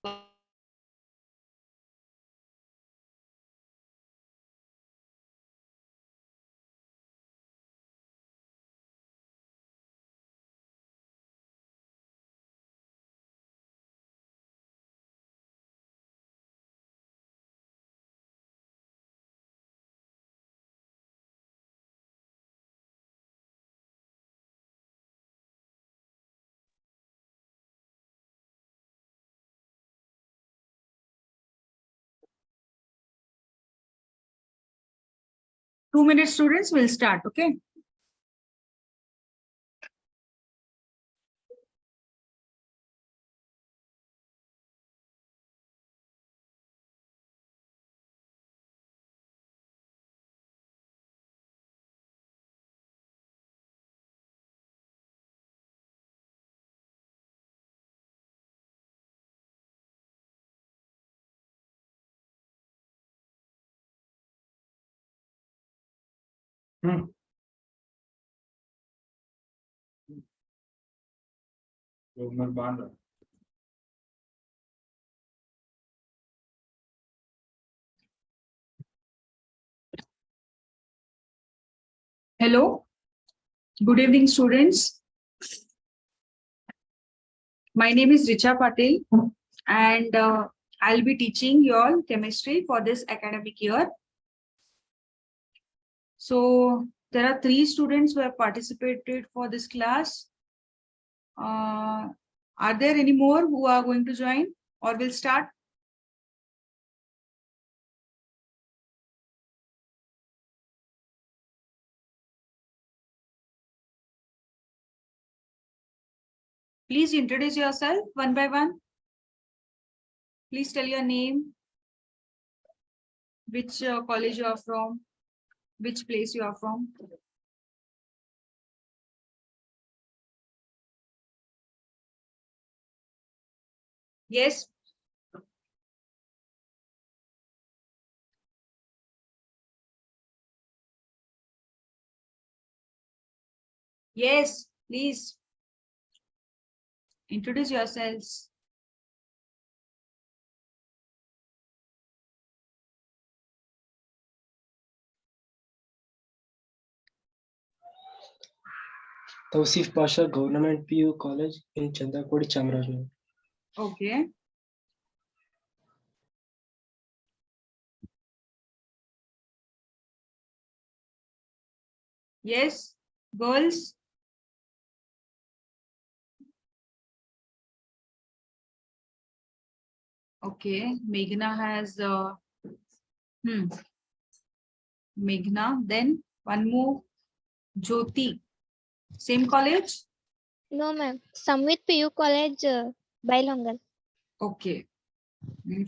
2 minutes, students will start. Okay. Hello. Good evening, students. My name is Richa Patel, and I'll be teaching you all chemistry for this academic year. So there are 3 students who have participated for this class. Are there any more who are going to join or will start? Please introduce yourself one by one. Please tell your name, which college you are from, which place you are from. Yes. Yes, please introduce yourselves. Tausif Pasha Government PU College in Chandakodi, Chamarajanagar. Okay. Yes, girls. Okay, Meghna has Meghna. Then one more, Jyoti. Same college? No, ma'am. Samvit PU College, Bailongal. Okay,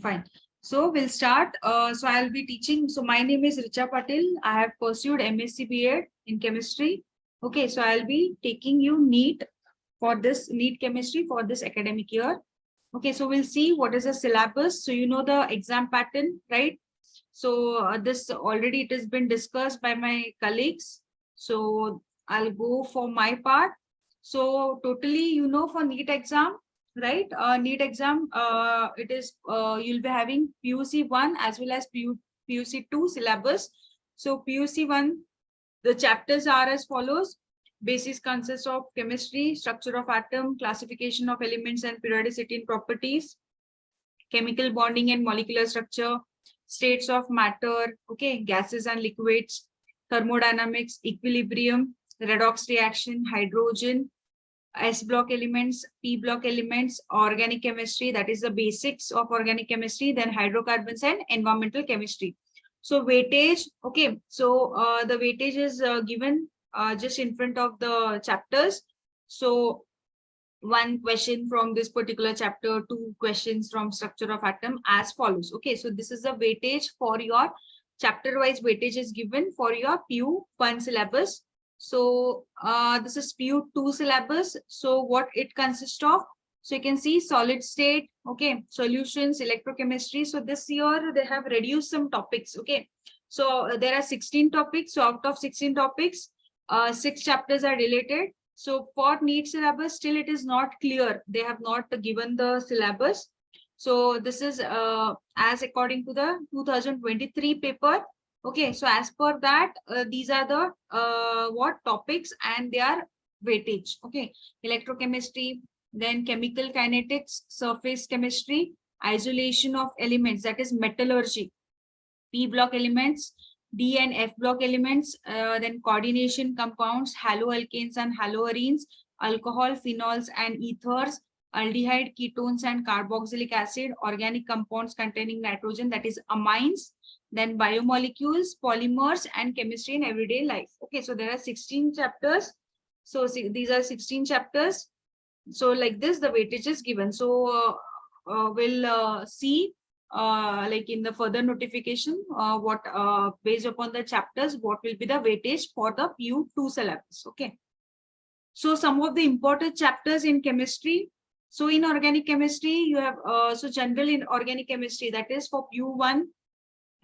fine. So we'll start. So I'll be teaching. So my name is Richa Patil. I have pursued MSc B.Ed in chemistry. Okay, so I'll be taking you NEET for this NEET chemistry for this academic year. Okay, so we'll see what is the syllabus. So you know the exam pattern, right? So this already it has been discussed by my colleagues. So I'll go for my part. So totally, you know, for NEET exam, right? NEET exam, it is you'll be having PUC 1 as well as PUC 2 syllabus. So PUC 1, the chapters are as follows. Basis consists of chemistry, structure of atom, classification of elements and periodicity and properties, chemical bonding and molecular structure, states of matter, okay, gases and liquids, thermodynamics, equilibrium, redox reaction, hydrogen, S block elements, P block elements, organic chemistry, that is the basics of organic chemistry, then hydrocarbons and environmental chemistry. So weightage, okay, so the weightage is given just in front of the chapters. So 1 question from this particular chapter, 2 questions from structure of atom as follows. Okay, so this is the weightage for your chapter wise weightage is given for your PU 1 syllabus. So this is PU 2 syllabus. So what it consists of? So you can see solid state, okay, solutions, electrochemistry. So this year they have reduced some topics, okay. So there are 16 topics. So out of 16 topics, 6 chapters are related. So for NEET syllabus, still it is not clear. They have not given the syllabus. So this is as according to the 2023 paper. Okay, so as per that, these are the what topics and their weightage. Okay, electrochemistry, then chemical kinetics, surface chemistry, isolation of elements, that is metallurgy, P block elements, D and F block elements, then coordination compounds, haloalkanes and haloarenes, alcohol, phenols and ethers, aldehyde, ketones and carboxylic acid, organic compounds containing nitrogen, that is amines, then biomolecules, polymers, and chemistry in everyday life. Okay, so there are 16 chapters. So these are 16 chapters. So like this, the weightage is given. So we'll see like in the further notification, what based upon the chapters, what will be the weightage for the PU2 syllabus. Okay. So some of the important chapters in chemistry. So in organic chemistry, you have so general in organic chemistry, that is for PU1.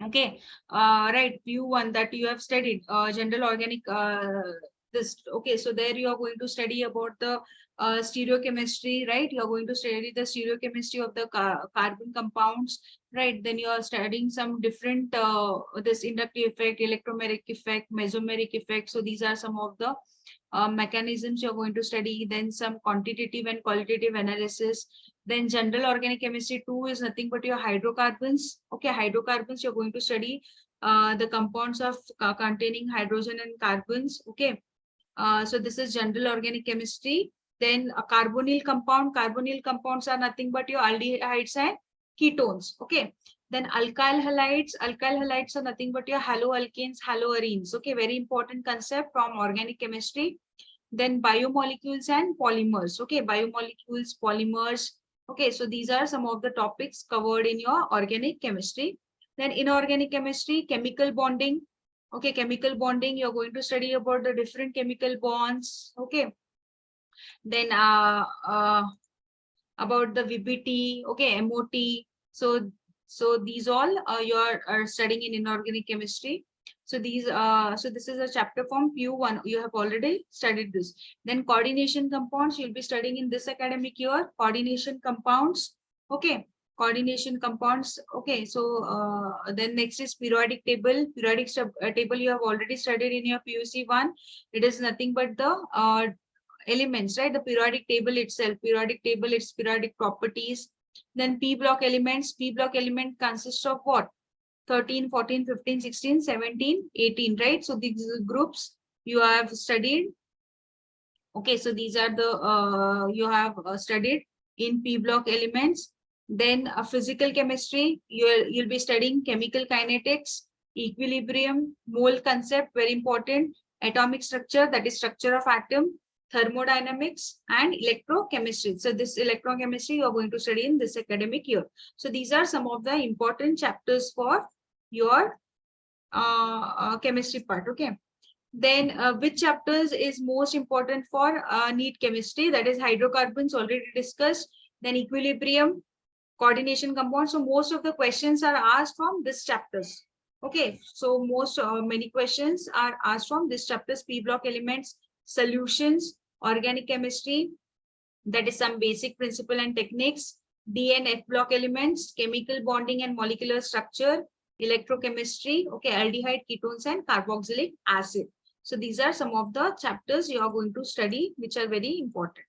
Okay, right, PU1 that you have studied, general organic this. Okay, so there you are going to study about the stereochemistry, right? You are going to study the stereochemistry of the carbon compounds, right? Then you are studying some different this inductive effect, electromeric effect, mesomeric effect. So these are some of the mechanisms you're going to study. Then some quantitative and qualitative analysis. Then general organic chemistry 2 is nothing but your hydrocarbons. Okay, hydrocarbons, you're going to study the compounds of containing hydrogen and carbons. Okay, so this is general organic chemistry. Then a carbonyl compound. Carbonyl compounds are nothing but your aldehydes and ketones. Okay. Then alkyl halides. Alkyl halides are nothing but your haloalkanes, haloarenes. Okay, very important concept from organic chemistry. Then biomolecules and polymers. Okay, biomolecules, polymers. Okay, so these are some of the topics covered in your organic chemistry. Then inorganic chemistry, chemical bonding. Okay, chemical bonding, you're going to study about the different chemical bonds. Okay, then about the VBT, okay, MOT. So these all you are studying in inorganic chemistry. So these so this is a chapter from PU1. You have already studied this. Then coordination compounds, you'll be studying in this academic year. Coordination compounds. Okay, coordination compounds. Okay, so then next is periodic table. Periodic table you have already studied in your PUC1. It is nothing but the elements, right? The periodic table itself, periodic table, its periodic properties. Then P block elements. P block element consists of what? 13, 14, 15, 16, 17, 18, right? So these groups you have studied. Okay, so these are the you have studied in P block elements. Then physical chemistry, you'll be studying chemical kinetics, equilibrium, mole concept, very important, atomic structure, that is structure of atom, thermodynamics, and electrochemistry. So this electrochemistry you are going to study in this academic year. So these are some of the important chapters for your chemistry part. Okay. Then which chapters is most important for NEET chemistry? That is hydrocarbons, already discussed. Then equilibrium, coordination compounds. So most of the questions are asked from this chapters. Okay, so most many questions are asked from this chapters. P block elements, solutions, organic chemistry, that is some basic principle and techniques. D and F block elements, chemical bonding and molecular structure, electrochemistry, okay, aldehyde, ketones, and carboxylic acid. So these are some of the chapters you are going to study, which are very important.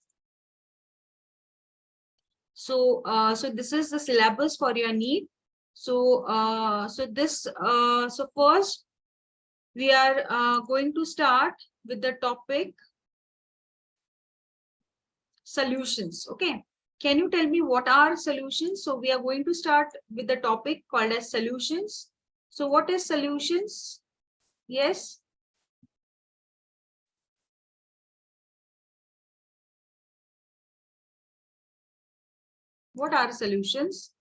So, so this is the syllabus for your NEET. So, so first we are going to start with the topic solutions. Okay. Can you tell me what are solutions? So we are going to start with the topic called as solutions. So what is solutions? Yes. What are solutions?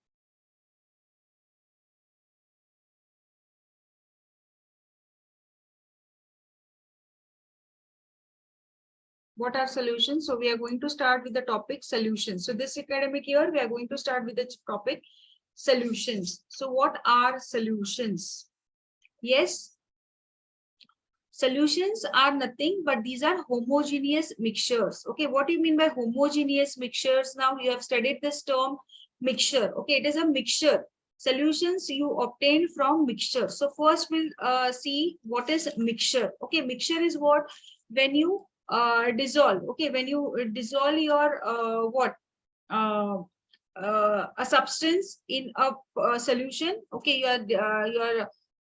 What are solutions? So we are going to start with the topic solutions. So this academic year, we are going to start with the topic solutions. So what are solutions? Yes. Solutions are nothing but these are homogeneous mixtures. Okay, what do you mean by homogeneous mixtures? Now you have studied this term mixture. Okay, it is a mixture. Solutions you obtain from mixture. So first we'll see what is mixture. Okay, mixture is what? When you dissolve. Okay, when you dissolve your what? A substance in a solution. Okay,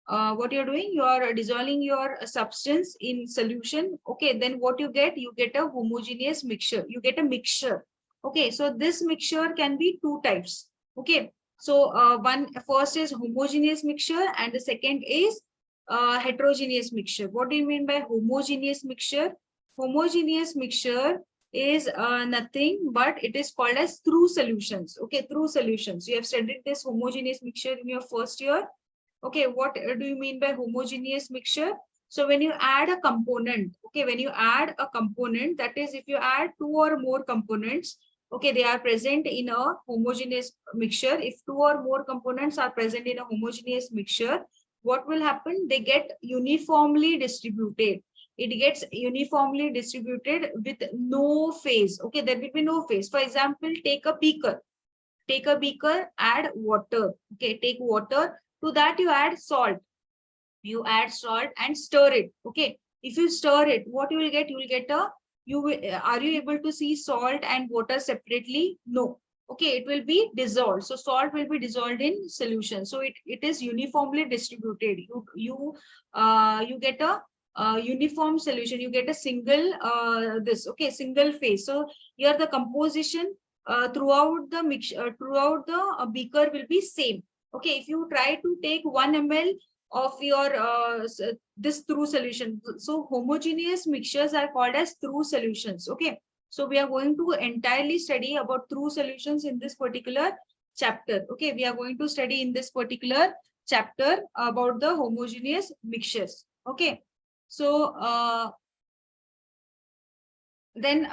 what you're doing, you are dissolving your substance in solution. Okay, then what you get? You get a homogeneous mixture. You get a mixture. Okay, so this mixture can be two types. Okay, so one first is homogeneous mixture and the second is heterogeneous mixture. What do you mean by homogeneous mixture? Homogeneous mixture is nothing but it is called as through solutions. Okay, through solutions. You have studied this homogeneous mixture in your first year. Okay, what do you mean by homogeneous mixture? So when you add a component, okay, when you add a component, that is if you add two or more components, okay, they are present in a homogeneous mixture. If two or more components are present in a homogeneous mixture, what will happen? They get uniformly distributed. It gets uniformly distributed with no phase. Okay, there will be no phase. For example, take a beaker. Take a beaker, add water. Okay, take water. To that you add salt. You add salt and stir it. Okay, if you stir it, what you will get? You will get a, you will, are you able to see salt and water separately? No. Okay, it will be dissolved. So salt will be dissolved in solution. So it is uniformly distributed. You get a uniform solution. You get a single single phase. So here the composition throughout the mix throughout the beaker will be same. Okay, if you try to take 1 ml of your this through solution, so homogeneous mixtures are called as through solutions. Okay, so we are going to entirely study about through solutions in this particular chapter. Okay, we are going to study in this particular chapter about the homogeneous mixtures. Okay, so then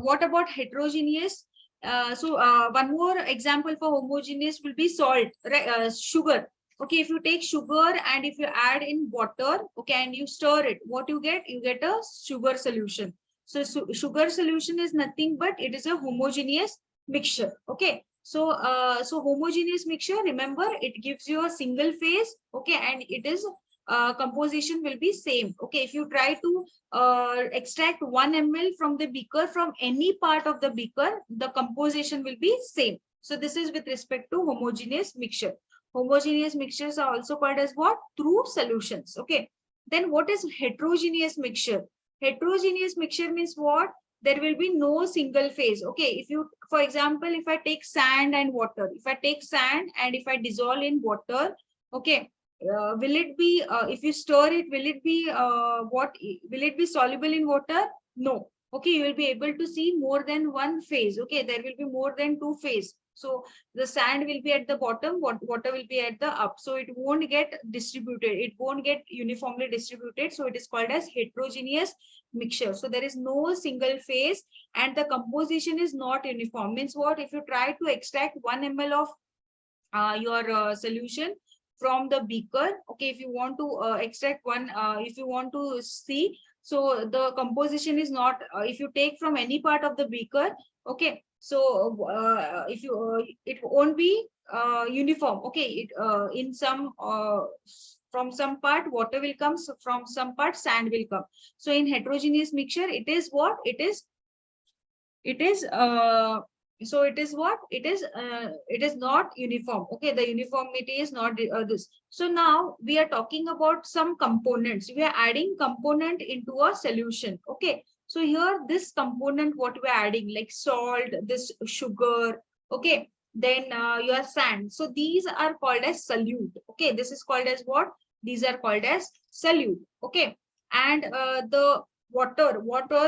what about heterogeneous? One more example for homogeneous will be salt, right? Sugar. Okay, if you take sugar and if you add in water, okay, and you stir it, what you get? You get a sugar solution. So sugar solution is nothing but it is a homogeneous mixture. Okay, so homogeneous mixture, remember, it gives you a single phase. Okay, and it is composition will be same. Okay, if you try to extract 1 ml from the beaker, from any part of the beaker, the composition will be same. So this is with respect to homogeneous mixture. Homogeneous mixtures are also called as what? Through solutions. Okay, then what is heterogeneous mixture? Heterogeneous mixture means what? There will be no single phase. Okay, if you, for example, if I take sand and water, if I take sand and if I dissolve in water, okay, will it be if you stir it, will it be what will it be soluble in water? No. Okay, you will be able to see more than one phase. Okay, there will be more than two phase. So the sand will be at the bottom, water will be at the up, so it won't get distributed, it won't get uniformly distributed. So it is called as heterogeneous mixture. So there is no single phase and the composition is not uniform. Means what? If you try to extract 1 ml of your solution from the beaker, okay, if you want to extract one, if you want to see, so the composition is not, if you take from any part of the beaker, okay, so if you it won't be uniform. Okay, it in some from some part water will come, so from some part sand will come. So in heterogeneous mixture, it is what? It is so it is what? It is not uniform. Okay, the uniformity is not this. So now we are talking about some components. We are adding component into a solution. Okay, so here this component, what we are adding, like salt, this sugar, okay, then your sand. So these are called as solute. Okay, this is called as what? These are called as solute. Okay, and the water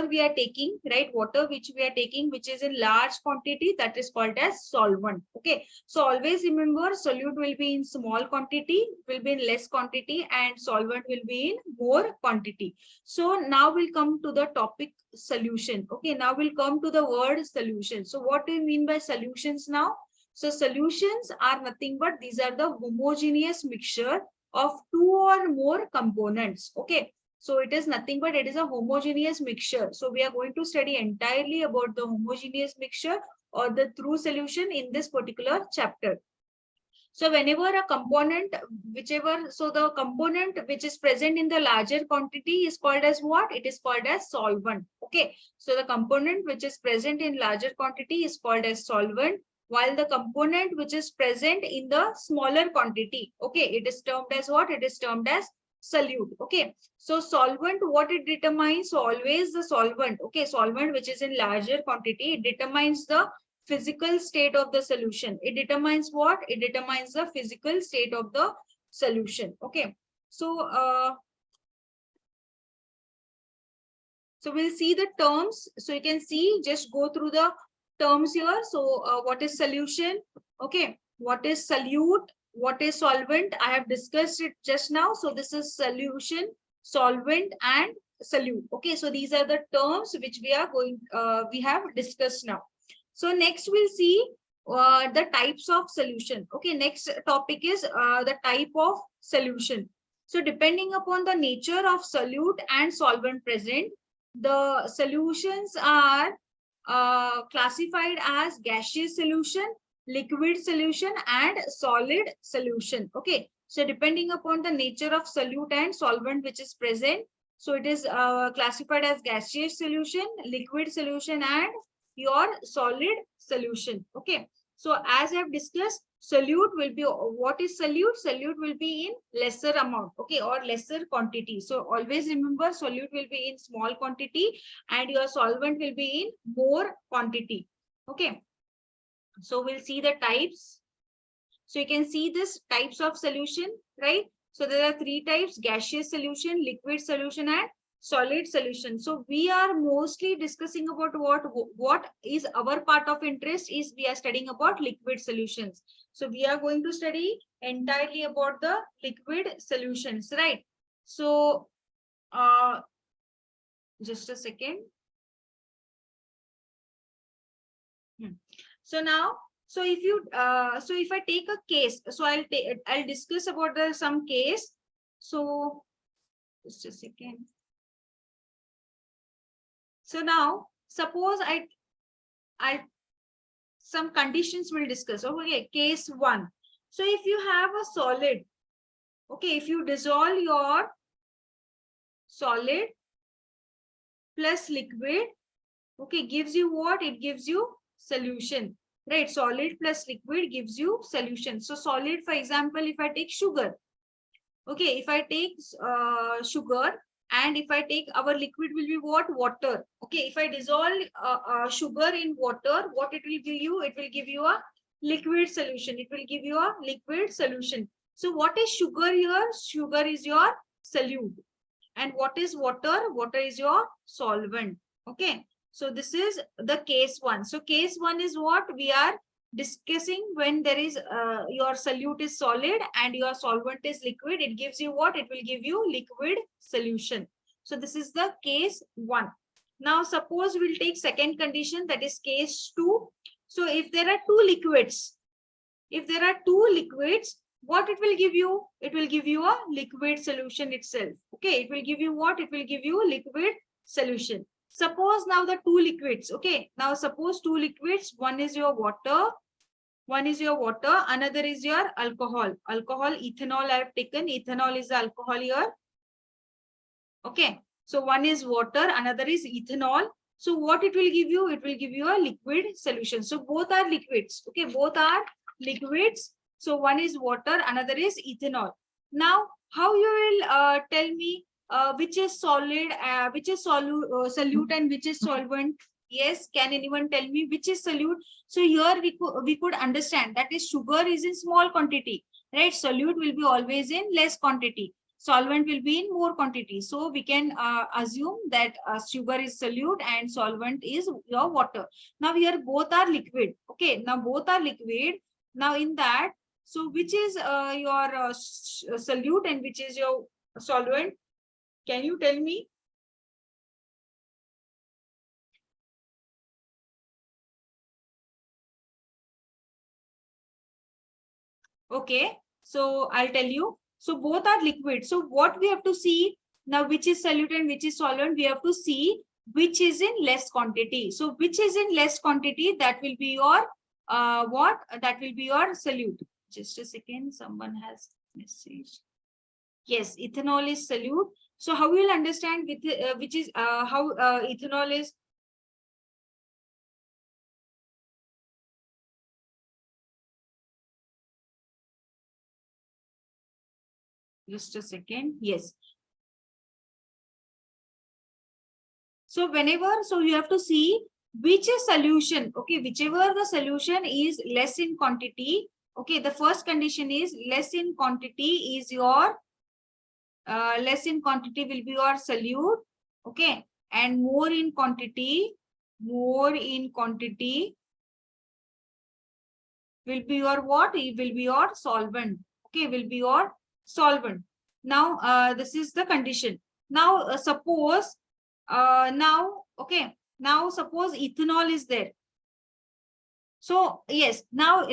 we are taking, right? Water which we are taking, which is in large quantity, that is called as solvent. Okay, so always remember, solute will be in small quantity, will be in less quantity, and solvent will be in more quantity. So now we'll come to the topic solution. Okay, now we'll come to the word solution. So what do you mean by solutions now? So solutions are nothing but these are the homogeneous mixture of two or more components. Okay, So it is nothing but it is a homogeneous mixture. So we are going to study entirely about the homogeneous mixture or the true solution in this particular chapter. So whenever a component, so the component which is present in the larger quantity is called as what? It is called as solvent. Okay. So the component which is present in larger quantity is called as solvent, while the component which is present in the smaller quantity, okay, it is termed as what? It is termed as solute. Okay. So solvent, what it determines? So always the solvent, okay, solvent which is in larger quantity, it determines the physical state of the solution. It determines what? It determines the physical state of the solution. Okay. So so we'll see the terms. So you can see, just go through the terms here. So what is solution? Okay. What is solute? What is solvent? I have discussed it just now. So this is solution, solvent, and solute. Okay. So these are the terms which we have discussed now. So next we'll see the types of solution. Okay, next topic is the type of solution. So depending upon the nature of solute and solvent present, the solutions are classified as gaseous solution, liquid solution, and solid solution. Okay, so depending upon the nature of solute and solvent which is present, so it is classified as gaseous solution, liquid solution, and your solid solution. Okay, so as I have discussed, solute will be, what is solute? Solute will be in lesser amount, okay, or lesser quantity. So always remember, solute will be in small quantity and your solvent will be in more quantity. Okay, so we'll see the types. So you can see this types of solution, right? So there are three types: gaseous solution, liquid solution, and solid solution. So we are mostly discussing about what is our part of interest is we are studying about liquid solutions. So we are going to study entirely about the liquid solutions, right? So just a second. So now, so if I take a case, so I'll discuss about some case. So just a second. So now, suppose I some conditions we'll discuss. Okay, case one. So if you have a solid, okay, if you dissolve your solid plus liquid, okay, gives you what? It gives you solution, right? Solid plus liquid gives you solution. So solid, for example, if I take sugar, okay, if I take sugar, and if I take our liquid will be what? Water. Okay, if I dissolve sugar in water, what it will give you? It will give you a liquid solution. It will give you a liquid solution. So what is sugar here? Sugar is your solute. And what is water? Water is your solvent. Okay, so this is the case one. So case one is what we are discussing when there is your solute is solid and your solvent is liquid. It gives you what? It will give you liquid solution. So this is the case one. Now suppose we'll take second condition, that is case two. So if there are two liquids, what it will give you? It will give you a liquid solution itself. Okay, it will give you what? It will give you liquid solution. Suppose now the two liquids, okay, now suppose two liquids, one is your water, another is your alcohol. Ethanol I have taken. Ethanol is the alcohol here. Okay, so one is water, another is ethanol. So what it will give you? It will give you a liquid solution. So both are liquids. Okay, both are liquids. So one is water, another is ethanol. Now, how you will tell me which is solid, which is solute, and which is solvent? Yes, can anyone tell me which is solute? So here we could understand that is sugar is in small quantity, right? Solute will be always in less quantity. Solvent will be in more quantity. So we can assume that sugar is solute and solvent is your water. Now here both are liquid. Okay, now both are liquid. Now in that, so which is your solute and which is your solvent? Can you tell me? Okay, so I'll tell you. So both are liquid. So what we have to see, Now, which is solute and which is solvent, we have to see which is in less quantity. So which is in less quantity, that will be your what? That will be your solute. Just a second, someone has message. Yes, ethanol is solute. So how you will understand with which is how ethanol is? Just a second. Yes. So whenever, so you have to see which is solution. Okay, whichever the solution is less in quantity. Okay, the first condition is less in quantity is your less in quantity will be your solute. Okay, and more in quantity will be your what? It will be your solvent. Okay, will be your solvent. Now, this is the condition. Now, suppose, now suppose ethanol is there. So yes, now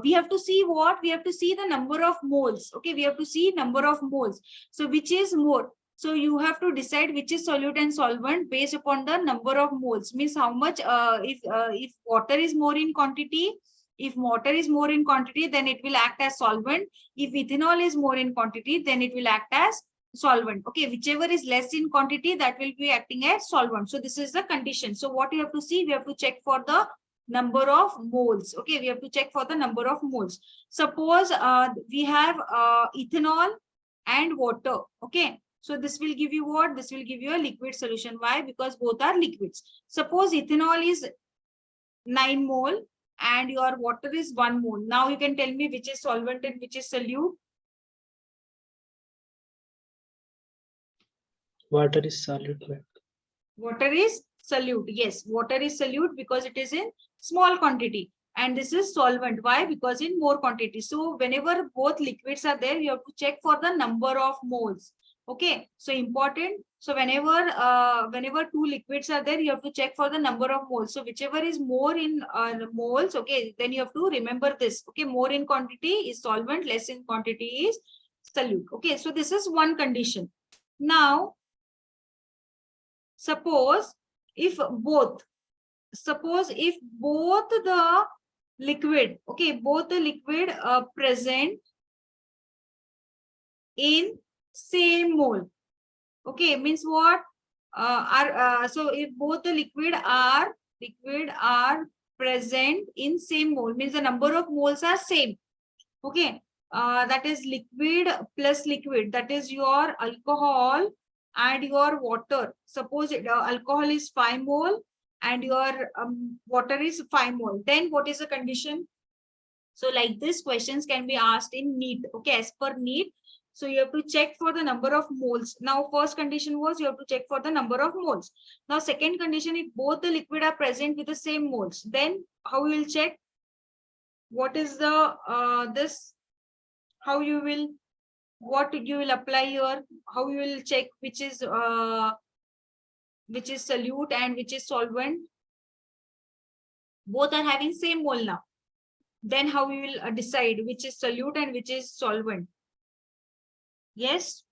we have to see what? We have to see the number of moles. Okay, we have to see number of moles. So which is more? So you have to decide which is solute and solvent based upon the number of moles. Means how much, if water is more in quantity, if water is more in quantity, then it will act as solvent. If ethanol is more in quantity, then it will act as solvent. Okay, whichever is less in quantity, that will be acting as solvent. So this is the condition. So what you have to see, we have to check for the number of moles. Okay, we have to check for the number of moles. Suppose we have ethanol and water. Okay, so this will give you what? This will give you a liquid solution. Why? Because both are liquids. Suppose ethanol is 9 mole and your water is 1 mole. Now you can tell me which is solvent and which is solute. Water is solute, ma'am. Water is solute. Yes, water is solute because it is in small quantity. And this is solvent. Why? Because in more quantity. So whenever both liquids are there, you have to check for the number of moles. Okay, so important. So whenever two liquids are there, you have to check for the number of moles. So whichever is more in moles, okay, then you have to remember this. Okay, more in quantity is solvent, less in quantity is solute. Okay, so this is one condition. Now, suppose if both the liquid, okay, both the liquid present in same mole. Okay, means what? So if both the liquid are present in same mole, means the number of moles are same. Okay, that is liquid plus liquid, that is your alcohol and your water. Suppose alcohol is 5 mole and your water is 5 mole, then what is the condition? So like this, questions can be asked in NEET. Okay, as per NEET. So you have to check for the number of moles. Now, first condition was you have to check for the number of moles. Now, second condition, if both the liquid are present with the same moles, then how you will check? What is the this? How you will? What you will apply here? How you will check which is solute and which is solvent? Both are having same mole now. Then how we will decide which is solute and which is solvent? Yes.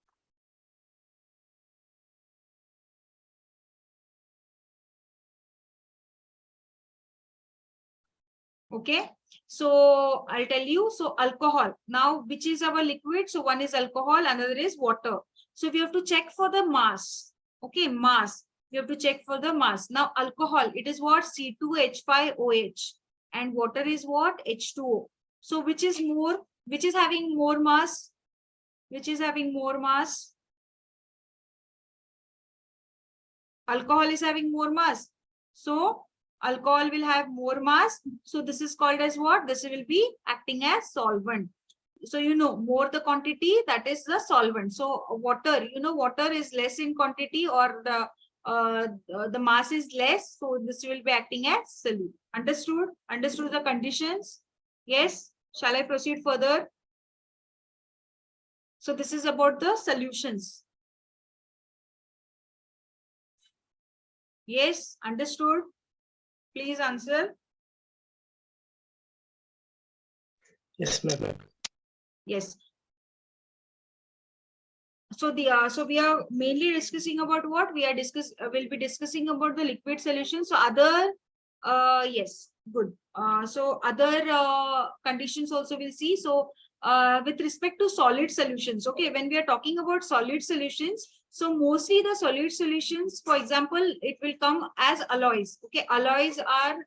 Okay. So I'll tell you. So alcohol. Now, which is our liquid? So one is alcohol, another is water. So we have to check for the mass. Okay, mass. We have to check for the mass. Now, alcohol, it is what? C2H5OH. And water is what? H2O. So which is more? Which is having more mass? Which is having more mass? Alcohol is having more mass. So alcohol will have more mass. So this is called as what? This will be acting as solvent. So you know, more the quantity, that is the solvent. So water, you know, water is less in quantity or the mass is less. So this will be acting as solute. Understood? Understood the conditions? Yes. Shall I proceed further? So this is about the solutions. Yes, understood. Please answer. Yes, ma'am. Yes. So we are mainly discussing about what we are will be discussing about the liquid solution. So other yes, good. So other conditions also we'll see. So with respect to solid solutions, okay, when we are talking about solid solutions, so mostly the solid solutions, for example, it will come as alloys. Okay, alloys are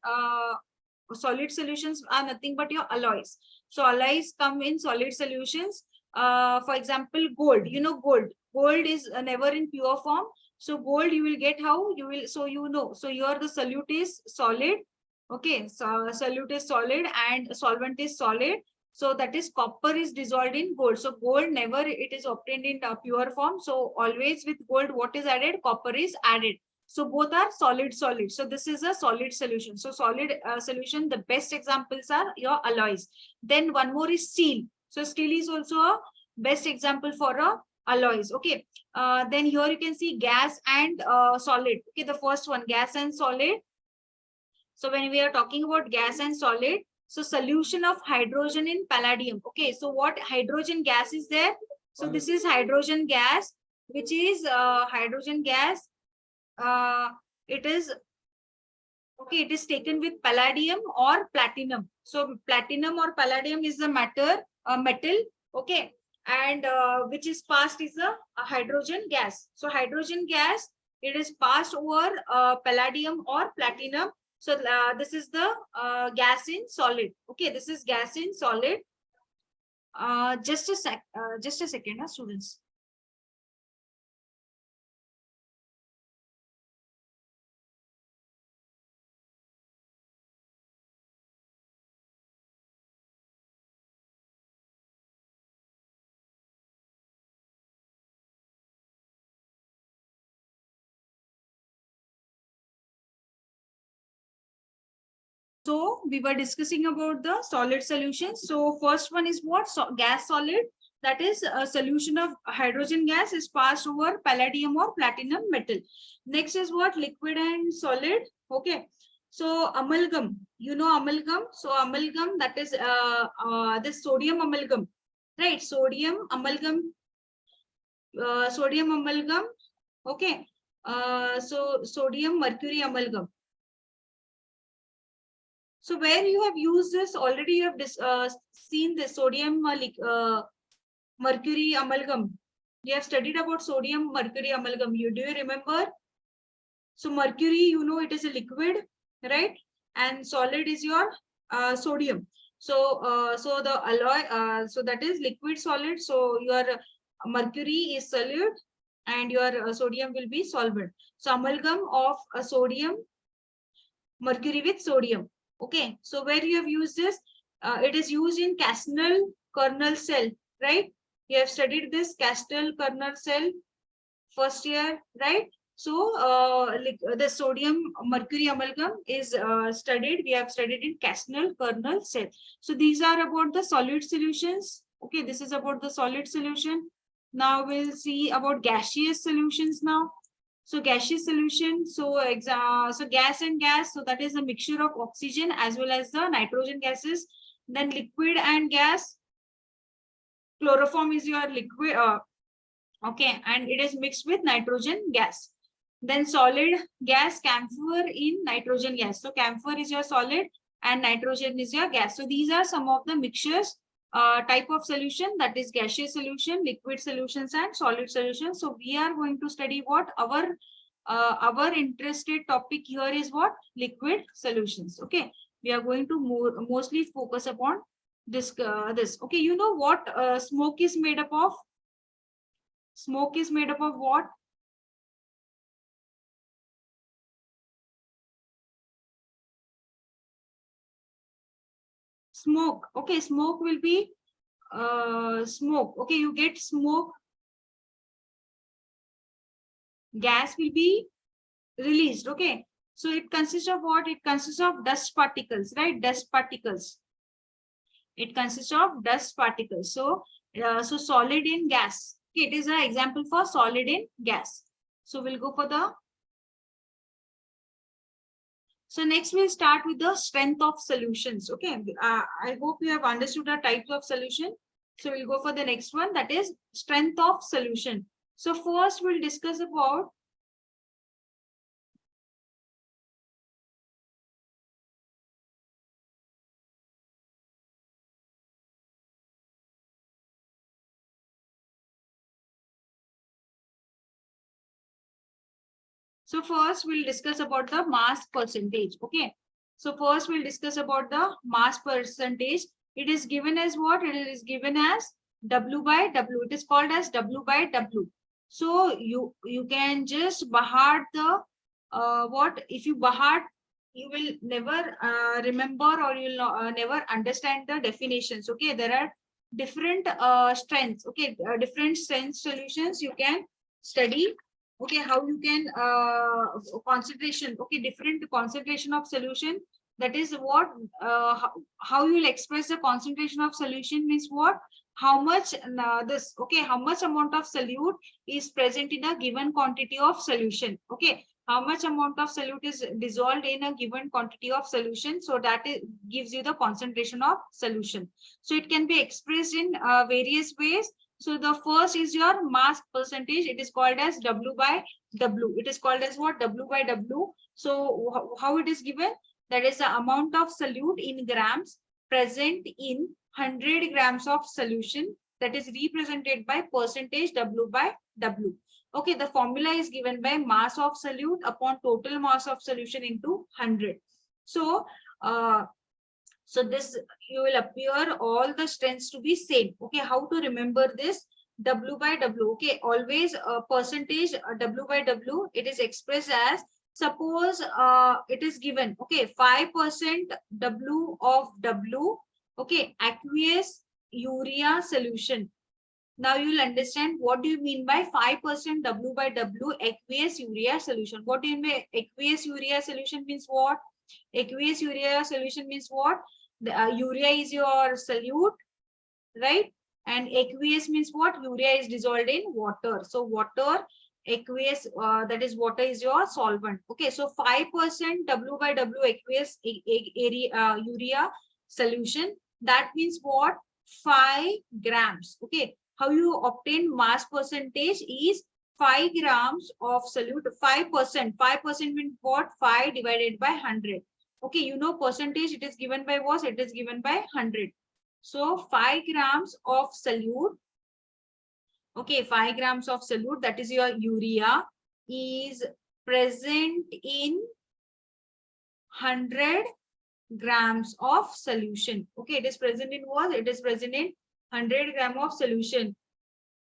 solid solutions are nothing but your alloys. So alloys come in solid solutions. For example, gold. You know, gold is never in pure form. So gold you will get how you will, so you know, so your the solute is solid. Okay, so solute is solid and solvent is solid. So that is copper is dissolved in gold. So gold never it is obtained in pure form. So always with gold, what is added? Copper is added. So both are solid. So this is a solid solution. So solid solution, the best examples are your alloys. Then one more is steel. So steel is also a best example for a alloys. Okay. Then here you can see gas and solid. Okay, the first one, gas and solid. So when we are talking about gas and solid, so solution of hydrogen in palladium. Okay, so what hydrogen gas is there? So this is hydrogen gas, which is hydrogen gas. It is okay, it is taken with palladium or platinum. So platinum or palladium is the metal, okay, and which is passed is a hydrogen gas. So hydrogen gas, it is passed over palladium or platinum. So this is the gas in solid. Okay, this is gas in solid. Just a second, students. So we were discussing about the solid solutions. So first one is what? So gas solid. That is a solution of hydrogen gas is passed over palladium or platinum metal. Next is what? Liquid and solid. Okay. So amalgam. You know amalgam. So amalgam, that is this sodium amalgam. Right. Sodium amalgam. Sodium amalgam. Okay. So sodium mercury amalgam. So where you have used this already, you have seen the sodium mercury amalgam. You have studied about sodium mercury amalgam. Do you remember? So mercury, you know, it is a liquid, right? And solid is your sodium. So the alloy, so that is liquid solid. So your mercury is solid and your sodium will be solvent. So amalgam of sodium mercury with sodium. Okay, so where you have used this, it is used in Castle kernel cell, right? You have studied this Castle kernel cell first year, right? So the sodium mercury amalgam is studied. We have studied in Castle kernel cell. So these are about the solid solutions. Okay, this is about the solid solution. Now we'll see about gaseous solutions now. So gaseous solution, so so gas and gas, so that is a mixture of oxygen as well as the nitrogen gases. Then liquid and gas, chloroform is your liquid, okay, and it is mixed with nitrogen gas. Then solid gas, camphor in nitrogen gas. So camphor is your solid and nitrogen is your gas. So these are some of the mixtures type of solution, that is gaseous solution, liquid solutions and solid solutions. So we are going to study what our interested topic here is what? Liquid solutions. Okay, we are going to mostly focus upon this okay. You know what smoke is made up of? Smoke is made up of what? Smoke. Okay, smoke will be smoke. Okay, you get smoke. Gas will be released. Okay, so it consists of what? It consists of dust particles, right? Dust particles. It consists of dust particles. So so solid in gas. Okay, it is an example for solid in gas. So we'll go for the. So next we'll start with the strength of solutions. Okay, I hope you have understood the types of solution. So we'll go for the next one, that is strength of solution. So first we'll discuss about the mass percentage. Okay. So first we'll discuss about the mass percentage. It is given as what? It is given as W by W. It is called as W by W. So you can just bahart the what if you bahart, you will never remember, or you'll never understand the definitions. Okay, there are different strengths. Okay, different strength solutions you can study. Okay, how you can concentration. Okay, different concentration of solution. That is what how you will express the concentration of solution means what, how much this, okay, how much amount of solute is present in a given quantity of solution. Okay, how much amount of solute is dissolved in a given quantity of solution, so that it gives you the concentration of solution. So it can be expressed in various ways. So the first is your mass percentage. It is called as W by W. It is called as what? W by W. So how it is given? That is the amount of solute in grams present in 100 grams of solution, that is represented by percentage W by W. Okay, the formula is given by mass of solute upon total mass of solution into 100. So so this you will appear all the strengths to be same. Okay, how to remember this? W by W. Okay, always percentage W by W. It is expressed as, suppose it is given, okay, 5% W of W. Okay, aqueous urea solution. Now you'll understand what do you mean by 5% W by W aqueous urea solution. What do you mean aqueous urea solution means what? Aqueous urea solution means what? The urea is your solute, right? And aqueous means what? Urea is dissolved in water. So water, aqueous, that is water is your solvent. Okay, so 5% W by W aqueous urea solution. That means what? 5 grams. Okay, how you obtain mass percentage is 5 grams of solute. 5%. 5% means what? 5 divided by 100. Okay, you know percentage, it is given by what? It is given by 100. So 5 grams of solute, okay, 5 grams of solute, that is your urea, is present in 100 grams of solution. Okay, it is present in what? It is present in 100 gram of solution.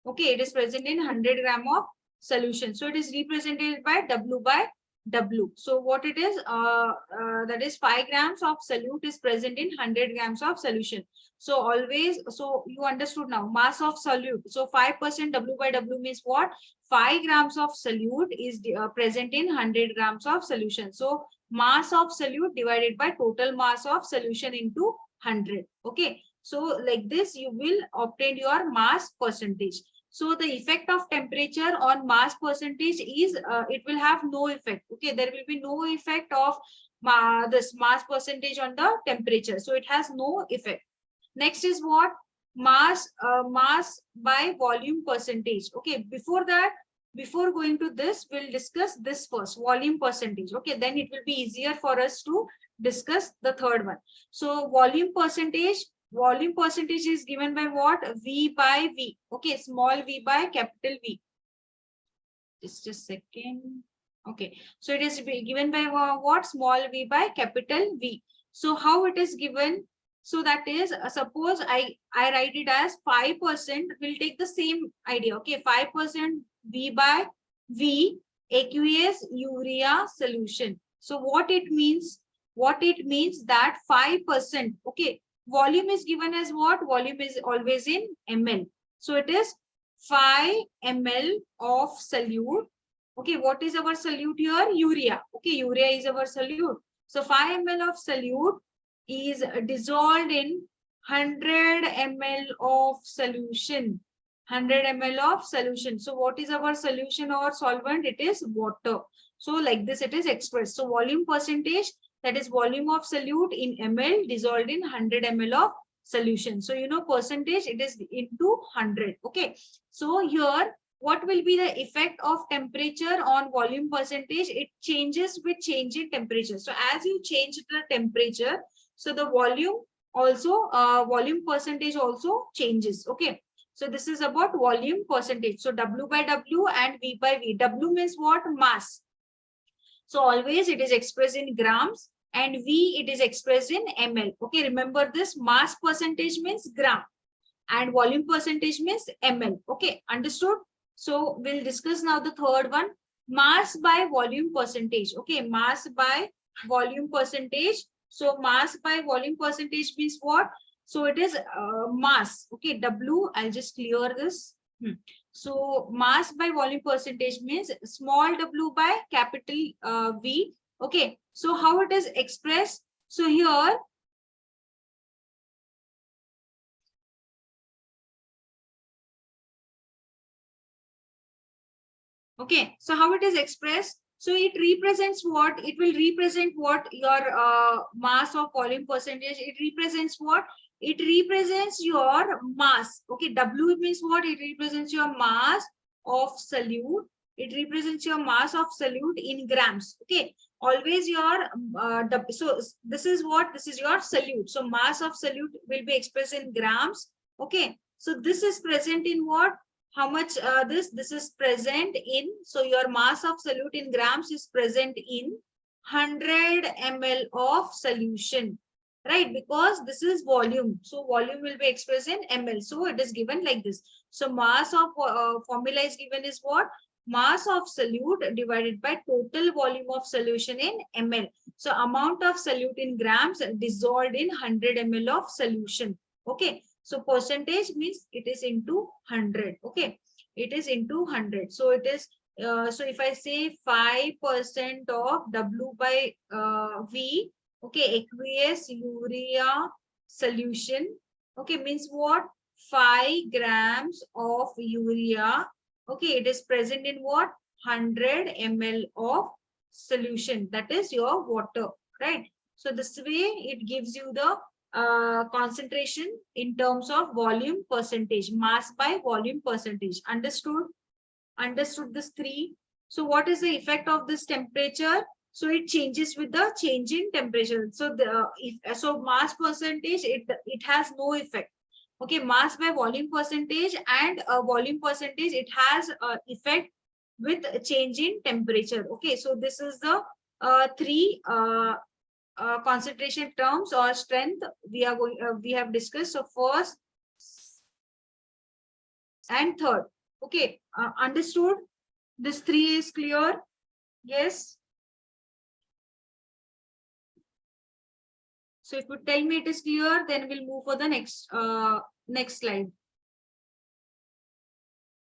Okay, it is present in 100 gram of solution. So it is represented by W by W. So what it is, that is 5 grams of solute is present in 100 grams of solution. So always, so you understood now, mass of solute. So 5% W by W means what? 5 grams of solute is present in 100 grams of solution. So mass of solute divided by total mass of solution into 100. Okay, so like this you will obtain your mass percentage. So the effect of temperature on mass percentage is it will have no effect. Okay, there will be no effect of this mass percentage on the temperature. So it has no effect. Next is what? Mass by volume percentage. Okay, before that, before going to this, we'll discuss this first, volume percentage. Okay, then it will be easier for us to discuss the third one. So volume percentage is given by what? V by V. Okay, small v by capital V. Just a second. Okay, so it is given by what? Small v by capital V. So how it is given? So that is, suppose I write it as 5%. We'll take the same idea. Okay, 5% V by V aqueous urea solution. So what it means? What it means that 5%. Okay, volume is given as what? Volume is always in ml. So it is 5 ml of solute. Okay, what is our solute here? Urea. Okay, urea is our solute. So 5 ml of solute is dissolved in 100 ml of solution. 100 ml of solution. So what is our solution or solvent? It is water. So like this it is expressed. So volume percentage, that is volume of solute in ml dissolved in 100 ml of solution. So you know percentage, it is into 100. Okay, so here what will be the effect of temperature on volume percentage? It changes with change in temperature. So as you change the temperature, so the volume also, volume percentage also changes. Okay. So this is about volume percentage. So W by W and V by V. W means what? Mass. So always it is expressed in grams, and V it is expressed in ml. Okay, remember this, mass percentage means gram and volume percentage means ml. Okay, understood? So we'll discuss now the third one, mass by volume percentage. Okay, mass by volume percentage. So mass by volume percentage means what? So it is mass. Okay, W, I'll just clear this. So mass by volume percentage means small w by capital V. Okay, so how it is expressed? So here, okay, so how it is expressed? So it represents what? It will represent what? Your mass of volume percentage. It represents what? It represents your mass. Okay, W means what? It represents your mass of solute. It represents your mass of solute in grams. Okay, always your so this is what? This is your solute. So mass of solute will be expressed in grams. Okay, so this is present in what? How much this is present in, so your mass of solute in grams is present in 100 ml of solution, right? Because this is volume, so volume will be expressed in ml, so it is given like this. So mass of formula is given is what? Mass of solute divided by total volume of solution in ml. So amount of solute in grams dissolved in 100 ml of solution. Okay, so percentage means it is into 100. Okay, it is into 100. So it is, so if I say 5% of W by V, okay, aqueous urea solution, okay, means what? 5 grams of urea, okay, it is present in what? 100 ml of solution, that is your water, right? So this way it gives you the concentration in terms of volume percentage, mass by volume percentage. Understood? Understood this three. So what is the effect of this temperature? So it changes with the change in temperature. So the so mass percentage, it has no effect. Okay, mass by volume percentage and volume percentage, it has effect with change in temperature. Okay, so this is the three concentration terms or strength we are going we have discussed. So first and third. Okay, understood? This three is clear? Yes. So if you tell me it is clear, then we'll move for the next slide.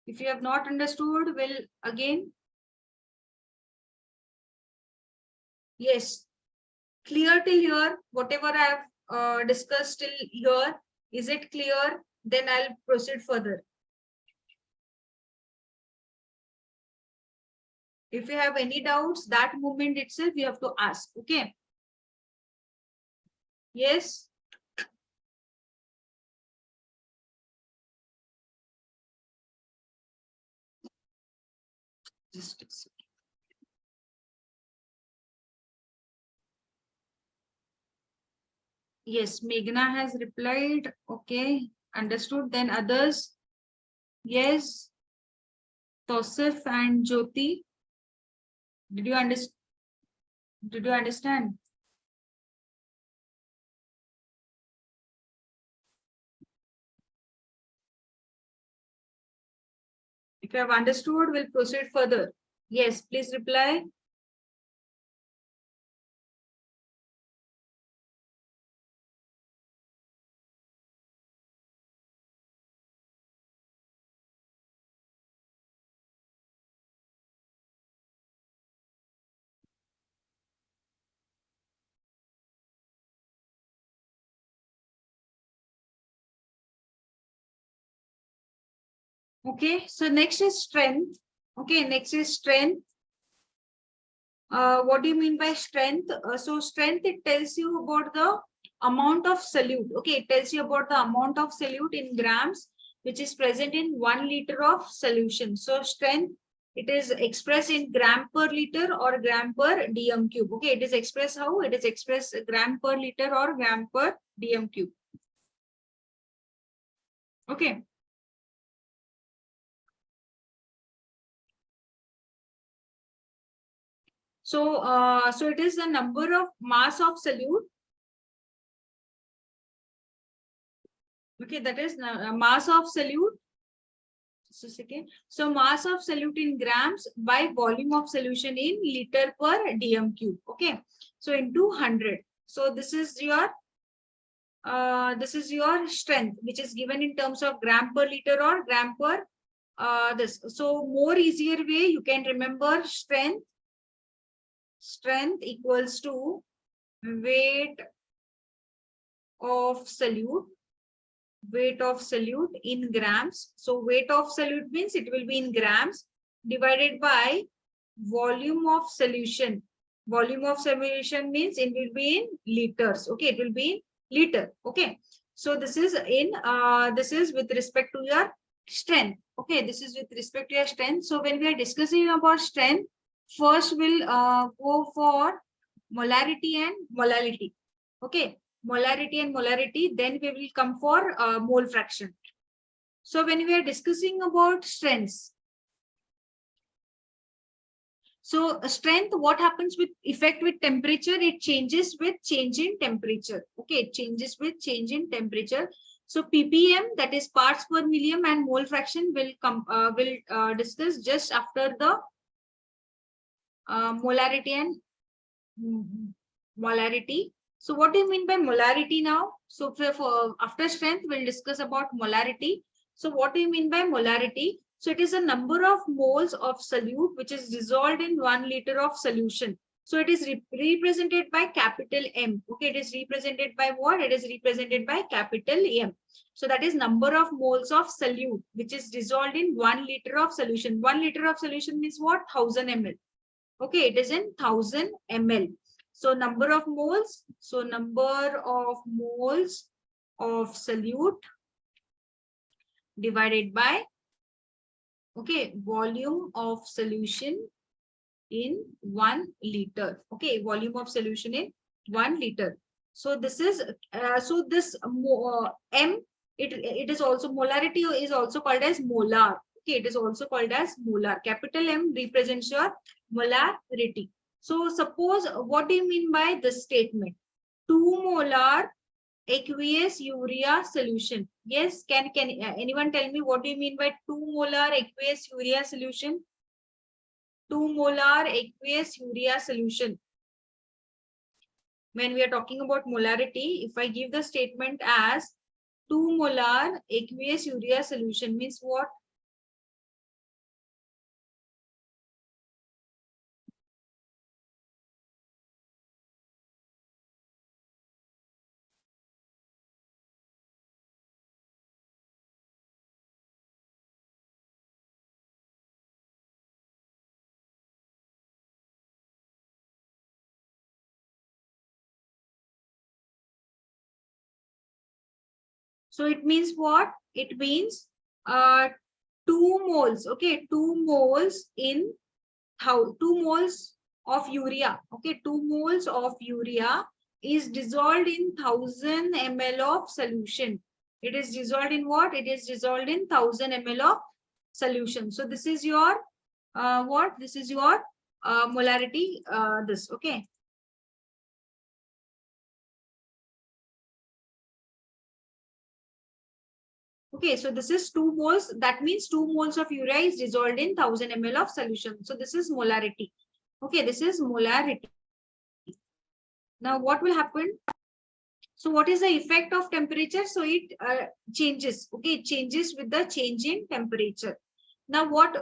If you have not understood, we'll again. Yes, clear till here. Whatever I have discussed till here, is it clear? Then I'll proceed further. If you have any doubts, that moment itself you have to ask. Okay. Yes. Just a second. Yes, Meghna has replied. Okay, understood. Then others. Yes. Tosif and Jyoti. Did you understand? Did you understand? If you have understood, we'll proceed further. Yes, please reply. Okay, so next is strength. Okay, next is strength. What do you mean by strength? So strength, it tells you about the amount of solute. Okay, it tells you about the amount of solute in grams. which is present in 1 liter of solution. So strength, it is expressed in gram per liter or gram per dm cube. Okay, it is expressed how? It is expressed gram per liter or gram per dm cube. Okay. So it is the number of mass of solute. Okay, that is mass of solute. Just a second. So mass of solute in grams by volume of solution in liter per dm cube. Okay, so into 100. So this is your strength, which is given in terms of gram per liter or gram per this. So more easier way you can remember strength. Strength equals to weight of solute. Weight of solute in grams. So weight of solute means it will be in grams divided by volume of solution. Volume of solution means it will be in liters. Okay, it will be in liter. Okay, so this is in this is with respect to your strength. Okay, this is with respect to your strength. So when we are discussing about strength, first we'll go for molarity and molality. Okay, molarity and molarity, then we will come for mole fraction. So when we are discussing about strengths, so strength, what happens with effect with temperature? It changes with change in temperature. Okay, it changes with change in temperature. So ppm, that is parts per million, and mole fraction will come discuss just after the molarity and molarity. So what do you mean by molarity now? So for after strength, we'll discuss about molarity. So what do you mean by molarity? So it is a number of moles of solute which is dissolved in 1 liter of solution. So it is represented by capital M. Okay, it is represented by what? It is represented by capital M. So that is number of moles of solute which is dissolved in 1 liter of solution. 1 liter of solution means what? 1000 ml. Okay, it is in 1000 ml. So number of moles. So number of moles of solute divided by, okay, volume of solution in 1 liter. Okay, volume of solution in 1 liter. So this is so this M, it is also molarity is also called as molar. Okay, it is also called as molar. Capital M represents your molarity. So suppose, what do you mean by this statement? 2 molar aqueous urea solution. Yes, can anyone tell me what do you mean by 2 molar aqueous urea solution? 2 molar aqueous urea solution. When we are talking about molarity, if I give the statement as 2 molar aqueous urea solution means what? So it means what? It means 2 moles. Okay, 2 moles in how 2 moles of urea. Okay, 2 moles of urea is dissolved in 1000 ml of solution. It is dissolved in what? It is dissolved in 1000 ml of solution. So this is your what? This is your molarity. This, okay. Okay, so this is 2 moles. That means 2 moles of urea is dissolved in 1000 ml of solution. So this is molarity. Okay, this is molarity. Now what will happen? So what is the effect of temperature? So it changes. Okay, it changes with the change in temperature. Now what?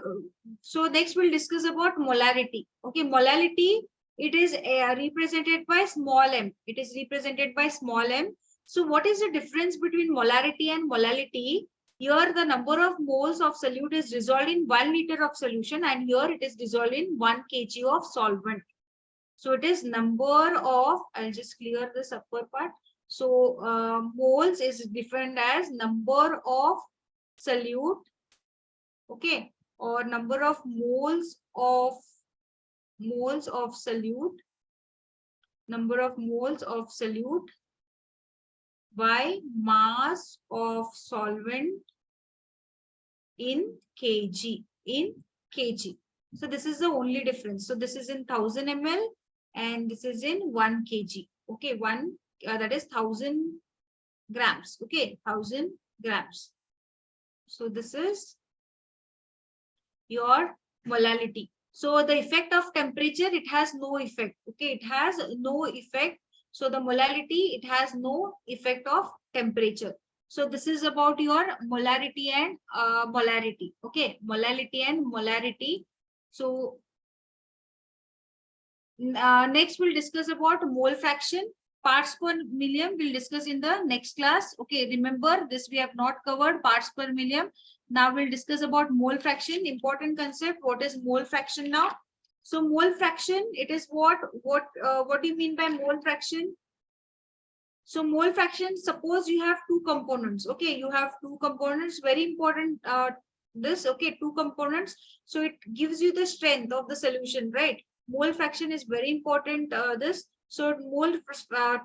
So next we'll discuss about molarity. Okay, molality, it is represented by small m. It is represented by small m. So what is the difference between molarity and molality? Here the number of moles of solute is dissolved in 1 liter of solution, and here it is dissolved in 1 kg of solvent. So it is number of, I'll just clear this upper part. So moles is different as number of solute, okay, or number of moles of solute, number of moles of solute by mass of solvent in kg, So this is the only difference. So this is in 1000 ml and this is in 1 kg. Okay, that is 1000 grams. Okay, 1000 grams. So this is your molality. So the effect of temperature, it has no effect. Okay, it has no effect. So the molality, it has no effect of temperature. So this is about your molarity and molarity. Okay, molality and molarity. So next we'll discuss about mole fraction. Parts per million we'll discuss in the next class. Okay, remember this we have not covered parts per million. Now we'll discuss about mole fraction. Important concept. What is mole fraction now? So mole fraction, it is what do you mean by mole fraction? So mole fraction, suppose you have two components. Okay, you have two components. Very important. This, okay, two components. So it gives you the strength of the solution, right? Mole fraction is very important. This. So mole,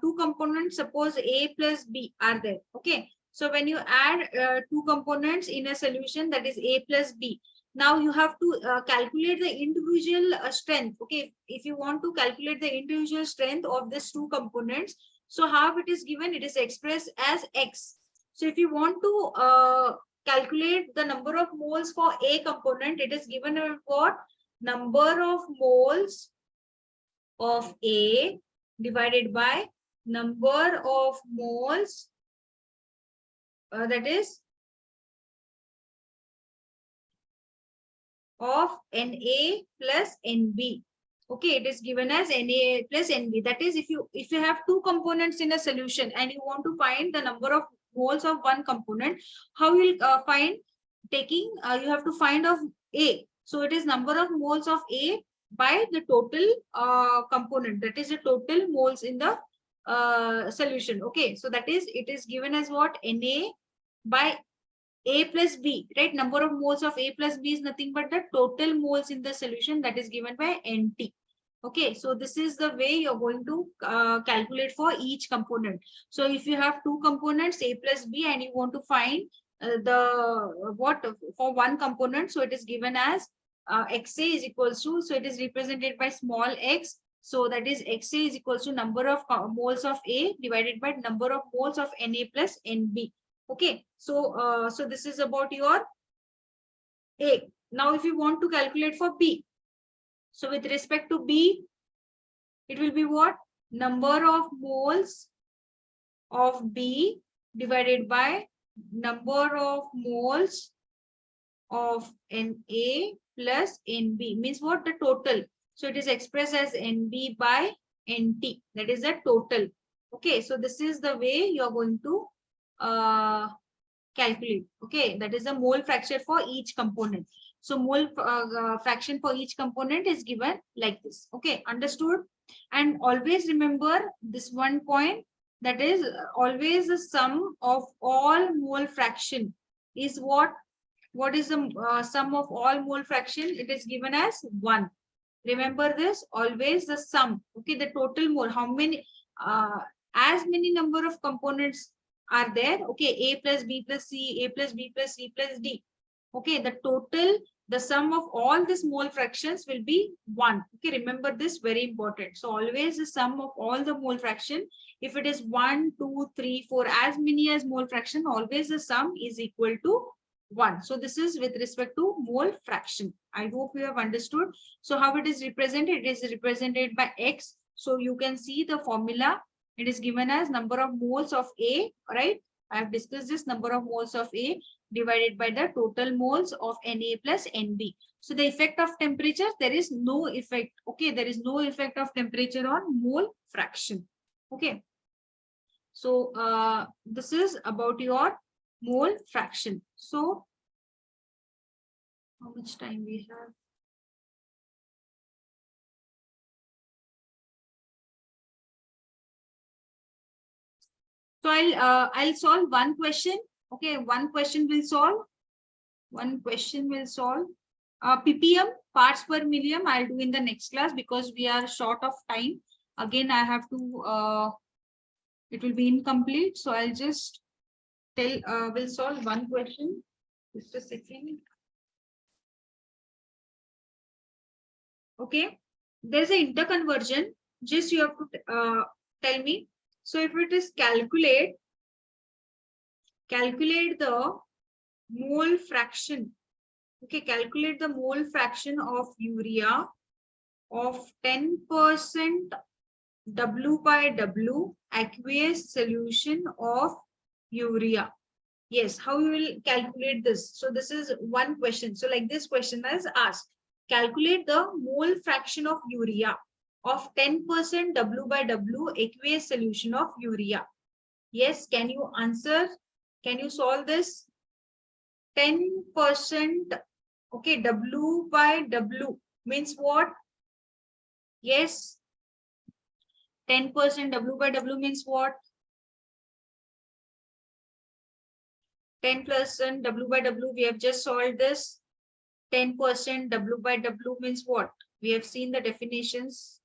two components. Suppose A plus B are there. Okay. So when you add two components in a solution, that is A plus B. Now you have to calculate the individual strength. Okay. If you want to calculate the individual strength of these two components, so how it is given? It is expressed as X. So if you want to calculate the number of moles for A component, it is given as what? Number of moles of A divided by number of moles, that is of Na plus Nb. Okay, it is given as Na plus Nb. That is, if you have two components in a solution and you want to find the number of moles of one component, how you will find? Taking you have to find of A. So it is number of moles of A by the total component. That is the total moles in the solution. Okay, so that is, it is given as what? Na by A plus B, right? Number of moles of A plus B is nothing but the total moles in the solution, that is given by NT. Okay, so this is the way you're going to calculate for each component. So if you have two components, A plus B, and you want to find what for one component, so it is given as XA is equals to, so it is represented by small x. So that is XA is equals to number of moles of A divided by number of moles of Na plus Nb. Okay, so so this is about your A. Now if you want to calculate for B, so with respect to B, it will be what? Number of moles of B divided by number of moles of Na plus Nb, means what? The total. So it is expressed as Nb by Nt, that is the total. Okay, so this is the way you are going to calculate. Okay, that is the mole fraction for each component. So mole fraction for each component is given like this. Okay, understood? And always remember this one point, that is always the sum of all mole fraction is what? What is the sum of all mole fraction? It is given as 1. Remember this, always the sum. Okay, the total mole, how many as many number of components are there. Okay, A plus B plus C, A plus B plus C plus D. Okay, the total, the sum of all these mole fractions will be 1. Okay, remember this, very important. So always the sum of all the mole fraction, if it is 1, 2, 3, 4, as many as mole fraction, always the sum is equal to 1. So this is with respect to mole fraction. I hope you have understood. So how it is represented? It is represented by X. So you can see the formula. It is given as number of moles of A, right? I have discussed this, number of moles of A divided by the total moles of Na plus Nb. So the effect of temperature, there is no effect. Okay, there is no effect of temperature on mole fraction. Okay. So this is about your mole fraction. So how much time we have? So I'll solve one question. Okay, one question will solve. one question will solve. ppm, parts per million, I'll do in the next class because we are short of time. Again, I have to it will be incomplete, so I'll just tell will solve one question. Just a second. Okay, there's an interconversion. Just you have to tell me. So if it is calculate the mole fraction. Okay, calculate the mole fraction of urea of 10% W by W aqueous solution of urea. Yes, how you will calculate this? So this is one question. So like this question is asked. Calculate the mole fraction of urea of 10% W by W aqueous solution of urea. Yes, can you answer? Can you solve this? 10%, okay, W by W means what? Yes, 10% W by W means what? 10% W by W, we have just solved this. 10% W by W means what? We have seen the definitions.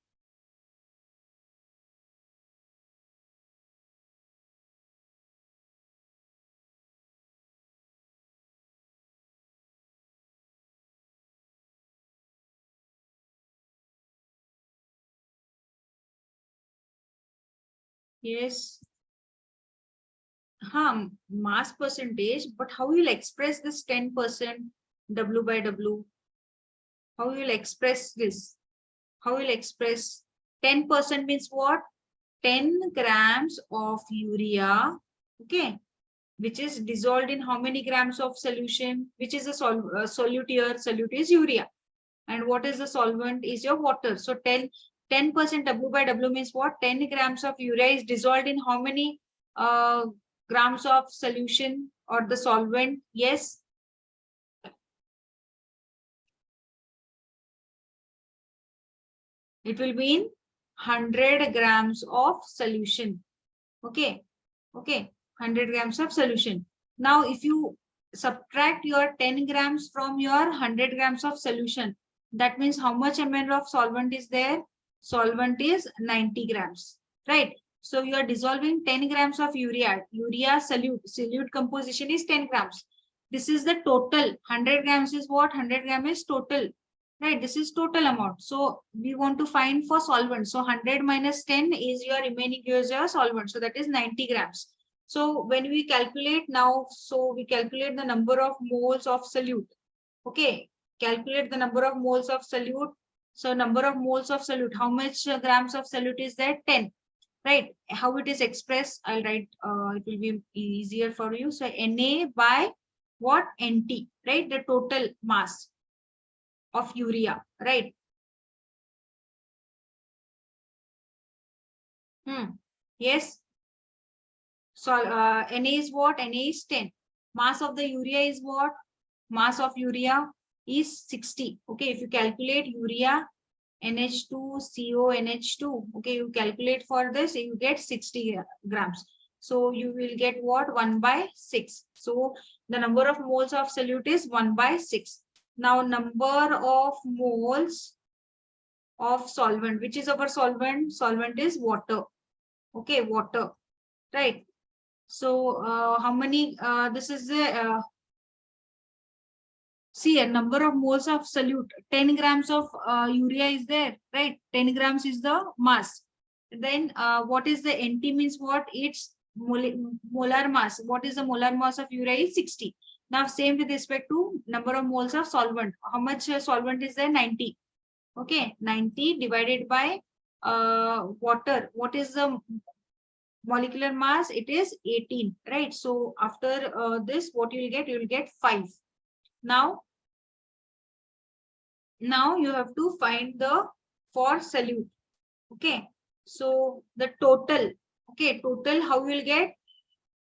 Yes. Mass percentage, but how you will express this 10% W by W? How you will express this? How you will express 10% means what? 10 grams of urea, okay, which is dissolved in how many grams of solution? Which is a solute here? Solute is urea. And what is the solvent? Is your water. So 10% W by W means what? 10 grams of urea is dissolved in how many grams of solution or the solvent? Yes. It will be in 100 grams of solution. Okay. Okay. 100 grams of solution. Now, if you subtract your 10 grams from your 100 grams of solution, that means how much ml of solvent is there? Solvent is 90 grams, right? So you are dissolving 10 grams of urea. Urea solute composition is 10 grams. This is the total. 100 grams is what? 100 gram is total, right? This is total amount. So we want to find for solvent. So 100 minus 10 is your remaining is your solvent. So that is 90 grams. So when we calculate now, so we calculate the number of moles of solute. Okay, calculate the number of moles of solute. So number of moles of solute, how much grams of solute is there? 10, right? How it is expressed, I'll write, it will be easier for you. So Na by what? Nt, right? The total mass of urea, right? Yes. So Na is what? Na is 10. Mass of the urea is what? Mass of urea is 60. Okay, if you calculate urea NH2 CO NH2, okay, you calculate for this, you get 60 grams. So you will get what? 1 by 6. So the number of moles of solute is 1 by 6. Now number of moles of solvent, which is our solvent? Solvent is water. Okay, water, right? So how many? This is the see a number of moles of solute. 10 grams of urea is there, right? 10 grams is the mass. Then what is the NT means what? It's molar mass. What is the molar mass of urea is 60. Now same with respect to number of moles of solvent. How much solvent is there? 90. Okay, 90 divided by water. What is the molecular mass? It is 18, right? So after this, what you will get? You will get 5. Now you have to find the for solute. Okay, so the total. Okay, total how you will get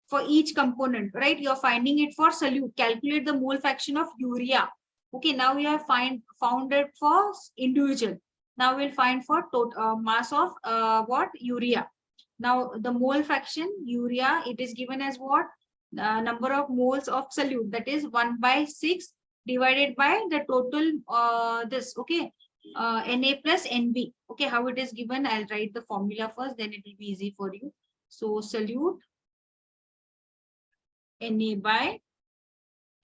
for each component, right? You're finding it for solute. Calculate the mole fraction of urea. Okay, now we have found it for individual. Now we'll find for total mass of what? Urea. Now the mole fraction urea, it is given as what? Number of moles of solute, that is 1 by 6 divided by the total this, okay, Na plus Nb. Okay, how it is given, I'll write the formula first, then it will be easy for you. So solute Na by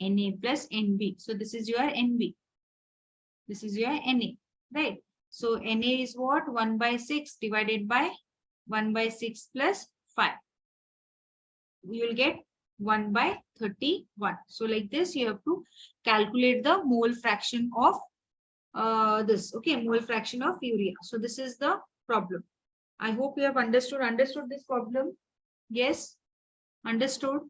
Na plus Nb. So this is your Nb. This is your Na, right? So Na is what? 1 by 6 divided by 1 by 6 plus 5. You will get 1 by 31. So like this, you have to calculate the mole fraction of this, okay, mole fraction of urea. So this is the problem. I hope you have understood this problem. Yes, understood.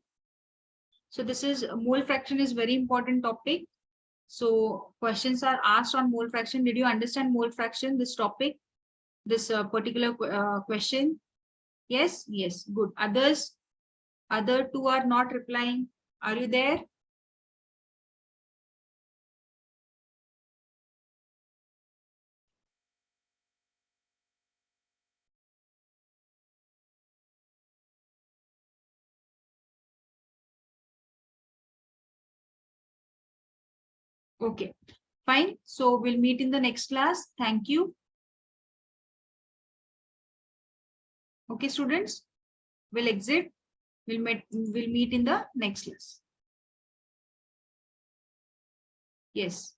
So this is mole fraction is very important topic. So questions are asked on mole fraction. Did you understand mole fraction, this topic, this particular question? Yes, yes, good. Other two are not replying. Are you there? Okay, fine. So we'll meet in the next class. Thank you. Okay, students, we'll exit. We'll meet in the next class. Yes.